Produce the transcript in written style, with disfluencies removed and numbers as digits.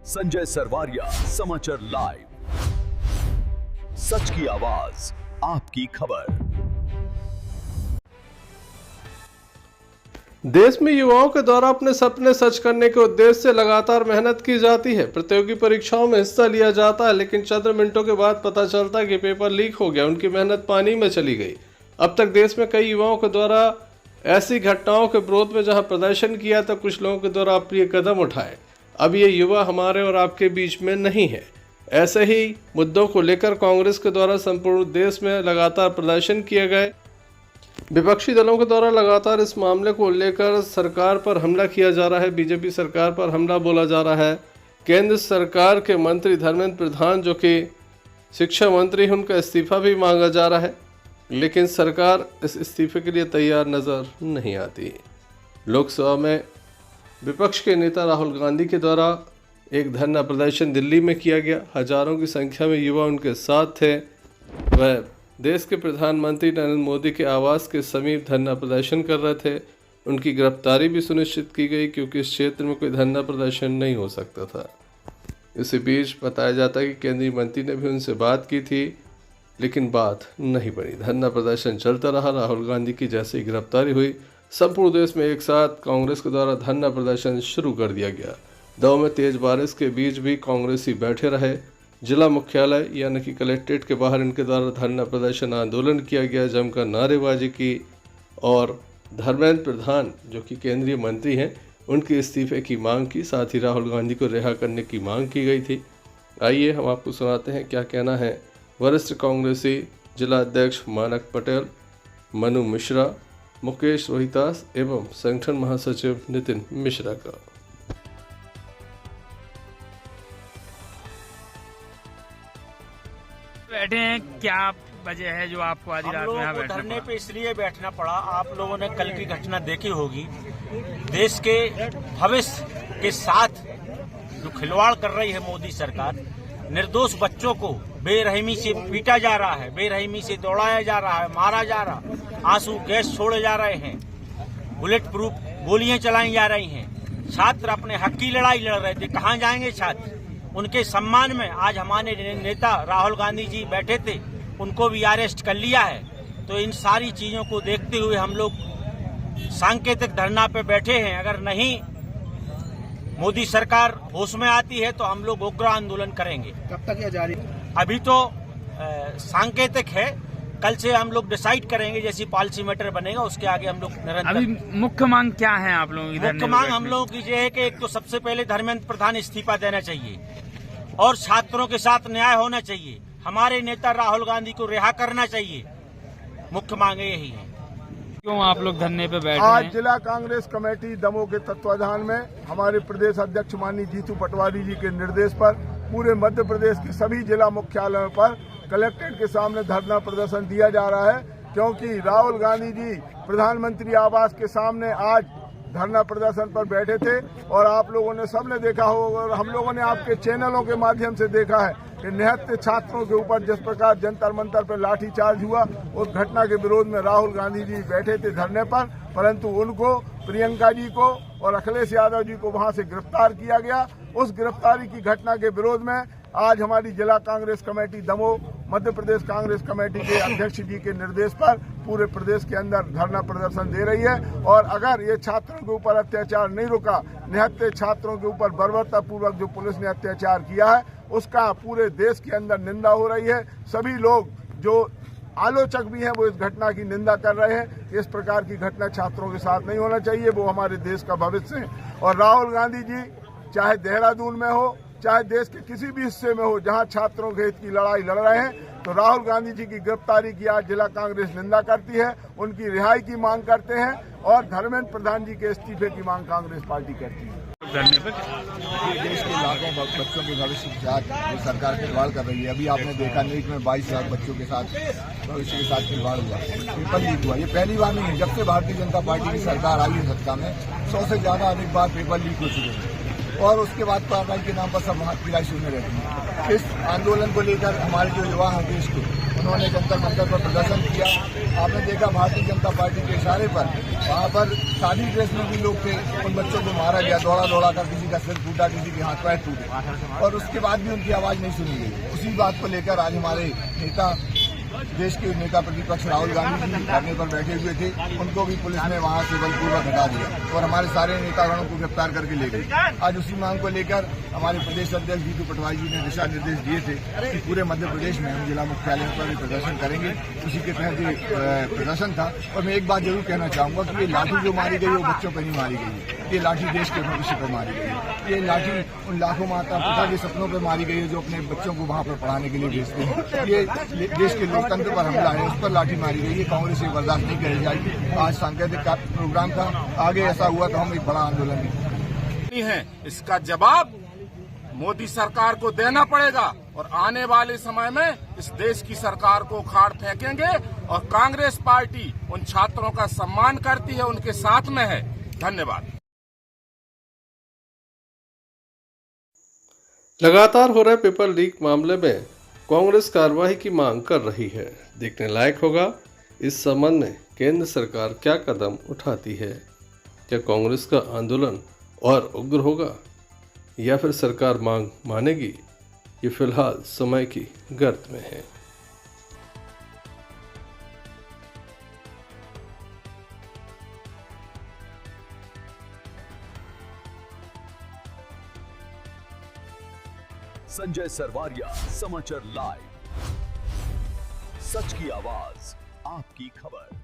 संजय सरवारिया, समाचार लाइव, सच की आवाज, आपकी खबर। देश में युवाओं के द्वारा अपने सपने सच करने के उद्देश्य से लगातार मेहनत की जाती है। प्रतियोगी परीक्षाओं में हिस्सा लिया जाता है, लेकिन चंद मिनटों के बाद पता चलता है कि पेपर लीक हो गया, उनकी मेहनत पानी में चली गई। अब तक देश में कई युवाओं के द्वारा ऐसी घटनाओं के विरोध में जहां प्रदर्शन किया, तो कुछ लोगों के द्वारा अप्रिय कदम उठाए। अब ये युवा हमारे और आपके बीच में नहीं है। ऐसे ही मुद्दों को लेकर कांग्रेस के द्वारा संपूर्ण देश में लगातार प्रदर्शन किए गए। विपक्षी दलों के द्वारा लगातार इस मामले को लेकर सरकार पर हमला किया जा रहा है, बीजेपी सरकार पर हमला बोला जा रहा है। केंद्र सरकार के मंत्री धर्मेंद्र प्रधान, जो कि शिक्षा मंत्री हैं, उनका इस्तीफा भी मांगा जा रहा है, लेकिन सरकार इस इस्तीफे के लिए तैयार नजर नहीं आती। लोकसभा में विपक्ष के नेता राहुल गांधी के द्वारा एक धरना प्रदर्शन दिल्ली में किया गया। हजारों की संख्या में युवा उनके साथ थे। वह देश के प्रधानमंत्री नरेंद्र मोदी के आवास के समीप धरना प्रदर्शन कर रहे थे। उनकी गिरफ्तारी भी सुनिश्चित की गई, क्योंकि इस क्षेत्र में कोई धरना प्रदर्शन नहीं हो सकता था। इसी बीच बताया जाता है कि केंद्रीय मंत्री ने भी उनसे बात की थी, लेकिन बात नहीं बनी। धरना प्रदर्शन चलता रहा। राहुल गांधी की जैसे ही गिरफ्तारी हुई, संपूर्ण देश में एक साथ कांग्रेस के द्वारा धरना प्रदर्शन शुरू कर दिया गया। दौ में तेज बारिश के बीच भी कांग्रेसी बैठे रहे। जिला मुख्यालय यानी कि कलेक्ट्रेट के बाहर इनके द्वारा धरना प्रदर्शन आंदोलन किया गया, जमकर नारेबाजी की और धर्मेंद्र प्रधान, जो कि केंद्रीय मंत्री हैं, उनके इस्तीफे की मांग की। साथ ही राहुल गांधी को रिहा करने की मांग की गई थी। आइए हम आपको सुनाते हैं क्या कहना है वरिष्ठ कांग्रेसी जिला अध्यक्ष मानक पटेल, मनु मिश्रा, मुकेश रोहितास एवं संगठन महासचिव नितिन मिश्रा का। बैठे हैं, क्या वजह है जो आपको आधी रात में यहाँ बैठना धरने पे इसलिए बैठना पड़ा। आप लोगों ने कल की घटना देखी होगी। देश के भविष्य के साथ जो खिलवाड़ कर रही है मोदी सरकार, निर्दोष बच्चों को बेरहमी से पीटा जा रहा है, बेरहमी से दौड़ाया जा रहा है, मारा जा रहा, आंसू गैस छोड़े जा रहे हैं, बुलेट प्रूफ गोलियां चलाई जा रही हैं। छात्र अपने हक की लड़ाई लड़ रहे थे, कहाँ जाएंगे छात्र? उनके सम्मान में आज हमारे नेता राहुल गांधी जी बैठे थे, उनको भी अरेस्ट कर लिया है। तो इन सारी चीजों को देखते हुए हम लोग सांकेतिक धरना पे बैठे हैं। अगर नहीं मोदी सरकार होश में आती है तो हम लोग उग्र आंदोलन करेंगे। कब तक यह जारी? अभी तो सांकेतिक है, कल से हम लोग डिसाइड करेंगे। जैसी पॉलिसी मैटर बनेगा उसके आगे हम लोग निरंतर। अभी मुख्य मांग क्या है आप लोगों की? मुख्य मांग हम लोगों की ये है कि एक तो सबसे पहले धर्मेंद्र प्रधान इस्तीफा देना चाहिए और छात्रों के साथ न्याय होना चाहिए। हमारे नेता राहुल गांधी को रिहा करना चाहिए। मुख्य मांग यही है। क्यों आप लोग धरने पे बैठे आज हैं? जिला कांग्रेस कमेटी दमोह के तत्वाधान में हमारे प्रदेश अध्यक्ष माननीय जीतू पटवारी जी के निर्देश पर पूरे मध्य प्रदेश के सभी जिला मुख्यालयों पर कलेक्ट्रेट के सामने धरना प्रदर्शन दिया जा रहा है, क्योंकि राहुल गांधी जी प्रधानमंत्री आवास के सामने आज धरना प्रदर्शन पर बैठे थे। और आप लोगों ने सबने देखा होगा और हम लोगों ने आपके चैनलों के माध्यम से देखा है कि निहत्थे छात्रों के ऊपर जिस प्रकार जंतर मंतर पर लाठीचार्ज हुआ, उस घटना के विरोध में राहुल गांधी जी बैठे थे धरने पर, परंतु उनको, प्रियंका जी को और अखिलेश यादव जी को वहां से गिरफ्तार किया गया। उस गिरफ्तारी की घटना के विरोध में आज हमारी जिला कांग्रेस कमेटी दमोह मध्य प्रदेश कांग्रेस कमेटी के अध्यक्ष जी के निर्देश पर पूरे प्रदेश के अंदर धरना प्रदर्शन दे रही है। और अगर ये छात्रों के ऊपर अत्याचार नहीं रुका, निहत्थे छात्रों के ऊपर बर्बरतापूर्वक जो पुलिस ने अत्याचार किया है, उसका पूरे देश के अंदर निंदा हो रही है। सभी लोग जो आलोचक भी हैं वो इस घटना की निंदा कर रहे हैं। इस प्रकार की घटना छात्रों के साथ नहीं होना चाहिए, वो हमारे देश का भविष्य है। और राहुल गांधी जी चाहे देहरादून में हो, चाहे देश के किसी भी हिस्से में हो, जहां छात्रों के हित की लड़ाई लड़ रहे हैं, तो राहुल गांधी जी की गिरफ्तारी की आज जिला कांग्रेस निंदा करती है, उनकी रिहाई की मांग करते हैं और धर्मेंद्र प्रधान जी के इस्तीफे की मांग कांग्रेस पार्टी करती है। धरने पे देश के लाखों बच्चों के भविष्य के साथ जो सरकार खिलवाड़ कर रही है। अभी आपने देखा नीट में 22 लाख बच्चों के साथ भविष्य के साथ खिलवाड़ हुआ, पेपर लीक हुआ। ये पहली बार नहीं है, जब से भारतीय जनता पार्टी की सरकार आई है सत्ता में 100 से ज्यादा अधिक बार पेपर लीक हो चुके हैं। और उसके बाद कार्रवाई के नाम पर सब हाथ मिलाई सुनने रहते हैं। इस आंदोलन को लेकर हमारे जो युवा हैं देश के, उन्होंने जंतर मंतर पर प्रदर्शन किया। आपने देखा भारतीय जनता पार्टी के इशारे पर वहाँ पर शादी ड्रेस में भी लोग थे, उन बच्चों को मारा गया, दौड़ा दौड़ा कर, किसी का सिर टूटा, किसी के हाथ पैर टूटे, और उसके बाद भी उनकी आवाज नहीं सुनी गई। उसी बात को लेकर आज हमारे नेता, देश के नेता प्रतिपक्ष राहुल गांधी जी धरने पर बैठे हुए थे, उनको भी पुलिस ने वहां से बलपूर्वक हटा दिया और हमारे सारे नेतागणों को गिरफ्तार करके ले गई। आज उसी मांग को लेकर हमारे प्रदेश अध्यक्ष जीतू पटवारी जी ने दिशा निर्देश दिए थे कि पूरे मध्य प्रदेश में हम जिला मुख्यालय पर भी प्रदर्शन करेंगे। उसी के तहत ये प्रदर्शन था। और मैं एक बात जरूर कहना चाहूंगा कि ये लाठी जो मारी गई वो बच्चों पर नहीं मारी गई है, ये लाठी देश के भविष्य पर मारी गई है। ये लाठी उन लाखों माता पिता के सपनों पर मारी गई है जो अपने बच्चों को वहाँ पर पढ़ाने के लिए भेजते हैं। ये देश के लोकतंत्र पर हमला है, उस पर लाठी मारी गई है। कांग्रेस ये बर्दाश्त नहीं करी जाएगी। आज सांकेतिक प्रोग्राम था, आगे ऐसा हुआ तो हम एक बड़ा आंदोलन है। इसका जवाब मोदी सरकार को देना पड़ेगा और आने वाले समय में इस देश की सरकार को उखाड़ फेंकेंगे। और कांग्रेस पार्टी उन छात्रों का सम्मान करती है, उनके साथ में है। धन्यवाद। लगातार हो रहे पेपर लीक मामले में कांग्रेस कार्रवाई की मांग कर रही है। देखने लायक होगा इस संबंध में केंद्र सरकार क्या कदम उठाती है। क्या कांग्रेस का आंदोलन और उग्र होगा या फिर सरकार मांग मानेगी, ये फिलहाल समय की गर्त में है। संजय सरवारिया, समाचार लाइव, सच की आवाज, आपकी खबर।